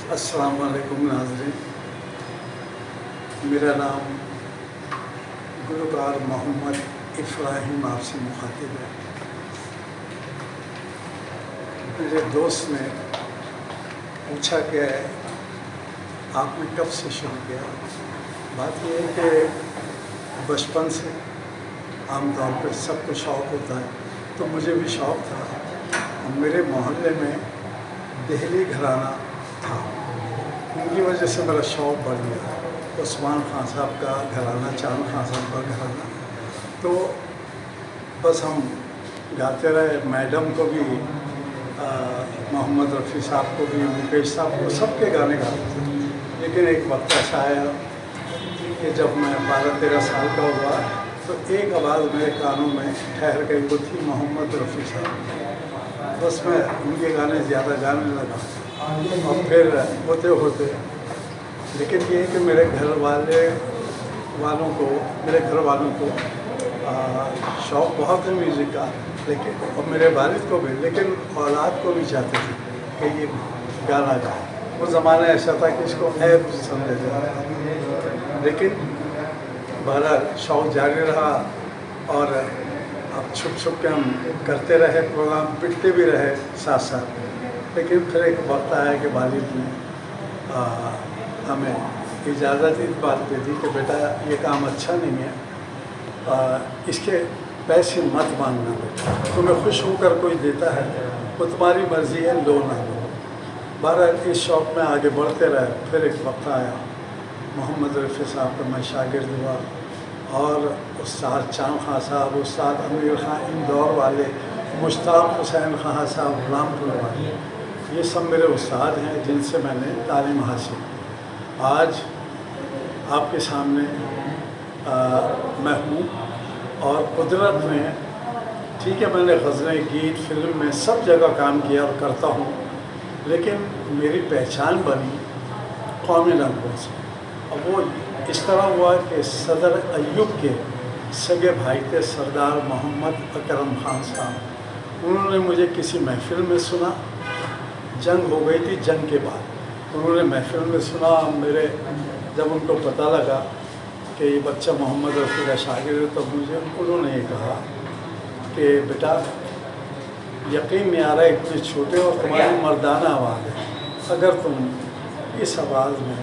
अस्सलाम वालेकुम नाज़रीन, मेरा नाम गुलकार मोहम्मद इब्राहिम आपसे मुखातिब है। मेरे दोस्त ने पूछा कि आपने कब से शुरू किया। बात यह है कि बचपन से आमतौर पर सबको शौक़ होता है, तो मुझे भी शौक़ था। मेरे मोहल्ले में दहली घराना था, उनकी वजह से मेरा शौक़ बढ़ गया। उस्मान खान साहब का घराना, चांद खान साहब का घराना, तो बस हम गाते रहे। मैडम को भी, मोहम्मद रफ़ी साहब को भी, मुकेश साहब को, सबके गाने गाते थे। लेकिन एक वक्त ऐसा आया कि जब मैं 12-13 साल का हुआ तो एक आवाज़ मेरे कानों में ठहर गई, वो थी मोहम्मद रफ़ी साहब। बस मैं उनके गाने ज़्यादा गाने लगा और फिर होते होते, लेकिन ये है कि मेरे घर वालों को शौक़ बहुत है म्यूज़िक का, लेकिन और मेरे वालिद को भी, लेकिन औलाद को भी चाहते थे कि ये गाना गाए। वो ज़माना ऐसा था कि इसको ऐब समझा जाता था, लेकिन बहरहाल शौक़ जारी रहा और अब छुप छुप के हम करते रहे, प्रोग्राम पिटते भी रहे साथ साथ। लेकिन फिर एक वक्त आया कि वालिद ने हमें इजाज़त इस बात दे दी कि बेटा ये काम अच्छा नहीं है, इसके पैसे मत मांगना बेटा, तुम्हें खुश होकर कोई देता है वो तुम्हारी मर्ज़ी है, लो ना लो। बहरहाल इस शौक़ में आगे बढ़ते रहे। फिर एक वक्त आया, मोहम्मद रफ़ी साहब का मैं शागिर्द हुआ और उस्ताद चांद खान साहब, उस्ताद अमीर खान इंदौर वाले, मुश्ताक हुसैन खान साहब रामपुर वाले, ये सब मेरे उस्ताद हैं जिनसे मैंने तालीम हासिल की। आज आपके सामने मैं हूँ और कुदरत ने, ठीक है, मैंने ग़ज़लें, गीत, फिल्म में सब जगह काम किया और करता हूँ, लेकिन मेरी पहचान बनी कौमी नगमों से। और वो इस तरह हुआ कि सदर अय्यूब के सगे भाई थे सरदार मोहम्मद अकरम खान साहब। उन्होंने मुझे किसी महफ़िल में सुना, जंग हो गई थी, जंग के बाद उन्होंने महफ़िल में सुना। मेरे जब उनको पता लगा कि ये बच्चा मोहम्मद रफ़ी का शागिर्द है, तो मुझे उन्होंने ये कहा कि बेटा यकीन नहीं आ रहा है, इतने छोटे और तुम्हारी मर्दाना आवाज़ है, अगर तुम इस आवाज़ में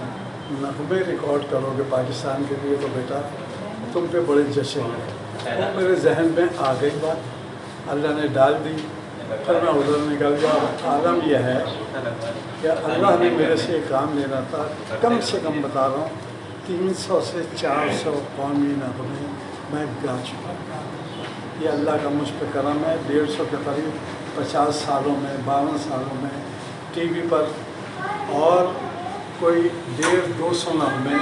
नग़मे रिकॉर्ड करोगे पाकिस्तान के लिए तो बेटा तुम पे बड़े जश्न है। तो मेरे जहन में आ गई बात, अल्लाह ने डाल दी, फिर मैं उधर निकल गया। आलम यह है कि अल्लाह ने मेरे से काम लेना था, कम से कम बता रहा हूँ 300 से 400 कौमी नग़मे मैं गा चुका। ये अल्लाह का मुझ पर करम है। 150 के करीब 50 सालों में, 52 सालों में टीवी पर, और कोई 150-200 नग़मे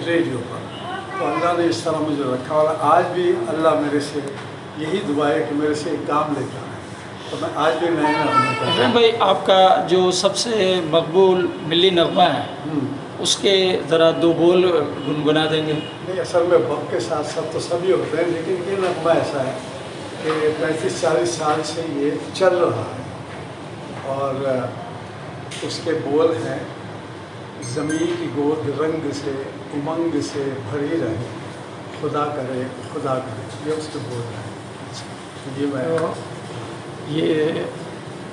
रेडियो पर। तो अल्लाह ने इस तरह मुझे रखा और आज भी अल्लाह मेरे से यही दुआ है कि मेरे से एक काम लेता है, तो मैं आज भी नए नग़मे भाई आपका जो सबसे मकबूल मिली नग़मा है उसके ज़रा 2 बोल गुनगुना देंगे? नहीं, असल में वक्त के साथ साथ तो सभी होते हैं, लेकिन ये नग़मा ऐसा है कि 35-40 साल से ये चल रहा है और उसके बोल हैं, ज़मीन की गोद रंग से उमंग से भरी रहे, खुदा करे खुदा करे, ये उसके बोल हैं। ये मैं ये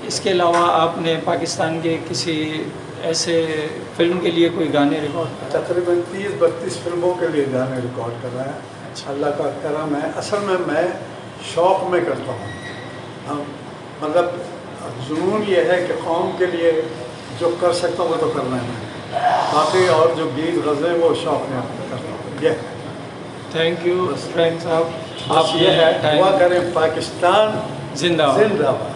इसके अलावा आपने पाकिस्तान के किसी ऐसे फिल्म के लिए कोई गाने रिकॉर्ड करा? तकरीबन 30-32 फिल्मों के लिए गाने रिकॉर्ड कर रहा है। अल्लाह का करम है। असल में मैं शौक़ में करता हूँ, हम मतलब जुनून ये है कि कौम के लिए जो कर सकता हूँ वो तो करना है, बाकी और जो गीत गज़लें वो शौक़ में करता हूँ। ये थैंक यू फ्रेंड साहब, आप ये है, दुआ करें पाकिस्तान जिंदाबाद।